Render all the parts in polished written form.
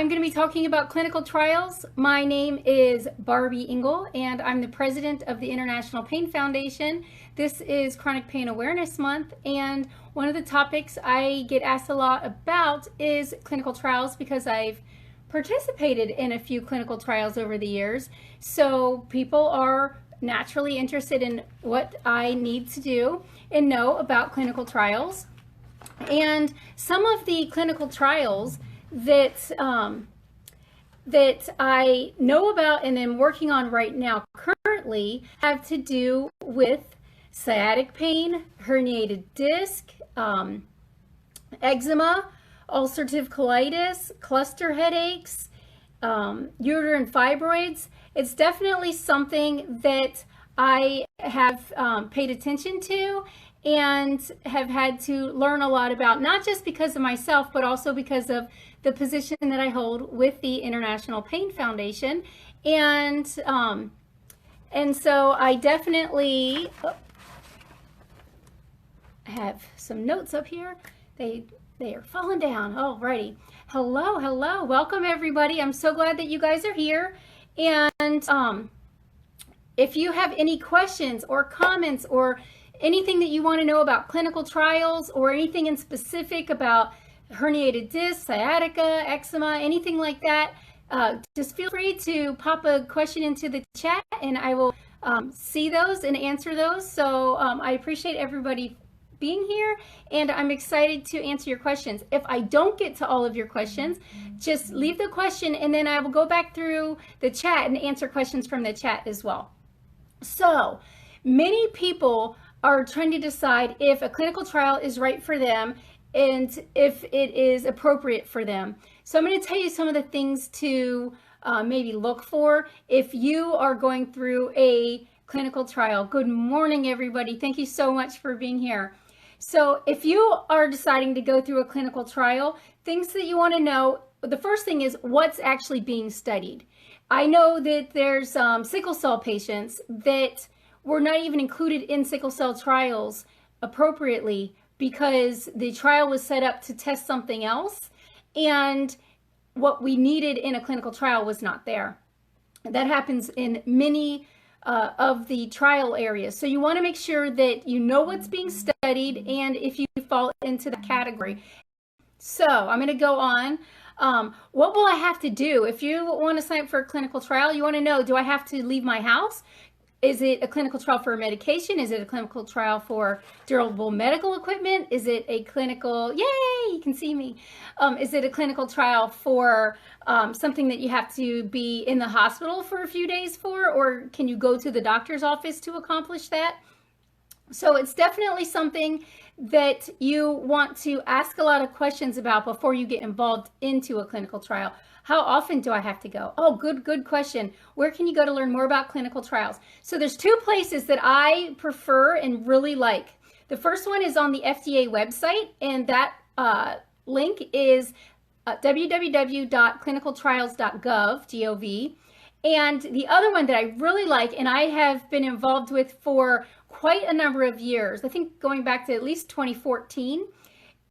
I'm going to be talking about clinical trials. My name is Barby Ingle, and I'm the president of the International Pain Foundation. This is Chronic Pain Awareness Month, and one of the topics I get asked a lot about is clinical trials because I've participated in a few clinical trials over the years. So people are naturally interested in what I need to do and know about clinical trials. And some of the clinical trials that I know about and am working on right now currently have to do with sciatic pain, herniated disc, eczema, ulcerative colitis, cluster headaches, uterine fibroids. It's definitely something that I have paid attention to and have had to learn a lot about, not just because of myself, but also because of the position that I hold with the International Pain Foundation. And so I definitely have some notes up here. They are falling down. Alrighty. Hello. Welcome everybody. I'm so glad that you guys are here. And if you have any questions or comments or anything that you want to know about clinical trials or anything in specific about herniated disc, sciatica, eczema, anything like that, just feel free to pop a question into the chat and I will see those and answer those. So I appreciate everybody being here and I'm excited to answer your questions. If I don't get to all of your questions, just leave the question and then I will go back through the chat and answer questions from the chat as well. So many people are trying to decide if a clinical trial is right for them and if it is appropriate for them. So I'm going to tell you some of the things to maybe look for if you are going through a clinical trial. Good morning, everybody. Thank you so much for being here. So if you are deciding to go through a clinical trial, things that you want to know, the first thing is what's actually being studied. I know that there's sickle cell patients that were not even included in sickle cell trials appropriately because the trial was set up to test something else and what we needed in a clinical trial was not there. That happens in many of the trial areas. So you want to make sure that you know what's being studied and if you fall into that category. So I'm going to go on. What will I have to do? If you want to sign up for a clinical trial, you want to know, do I have to leave my house? Is it a clinical trial for a medication? Is it a clinical trial for durable medical equipment? Is it a clinical, yay, you can see me. Is it a clinical trial for something that you have to be in the hospital for a few days for, or can you go to the doctor's office to accomplish that? So it's definitely something that you want to ask a lot of questions about before you get involved into a clinical trial. How often do I have to go? Oh, good question. Where can you go to learn more about clinical trials? So there's two places that I prefer and really like. The first one is on the FDA website, and that link is www.clinicaltrials.gov, and the other one that I really like and I have been involved with for quite a number of years, I think going back to at least 2014,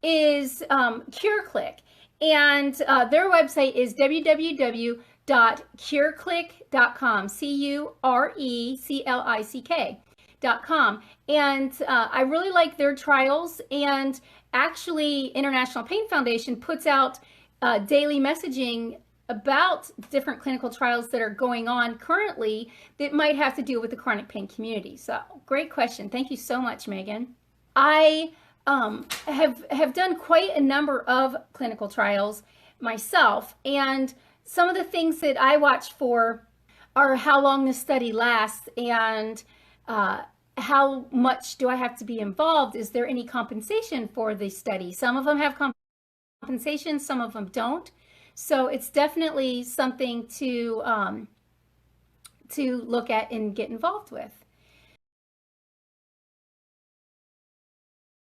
is CureClick. And their website is www.cureclick.com, cureclick.com. And I really like their trials, and actually International Pain Foundation puts out daily messaging about different clinical trials that are going on currently that might have to do with the chronic pain community. So great question. Thank you so much, Megan. I have done quite a number of clinical trials myself, and some of the things that I watch for are how long the study lasts and how much do I have to be involved? Is there any compensation for the study? Some of them have compensation, some of them don't. So it's definitely something to look at and get involved with.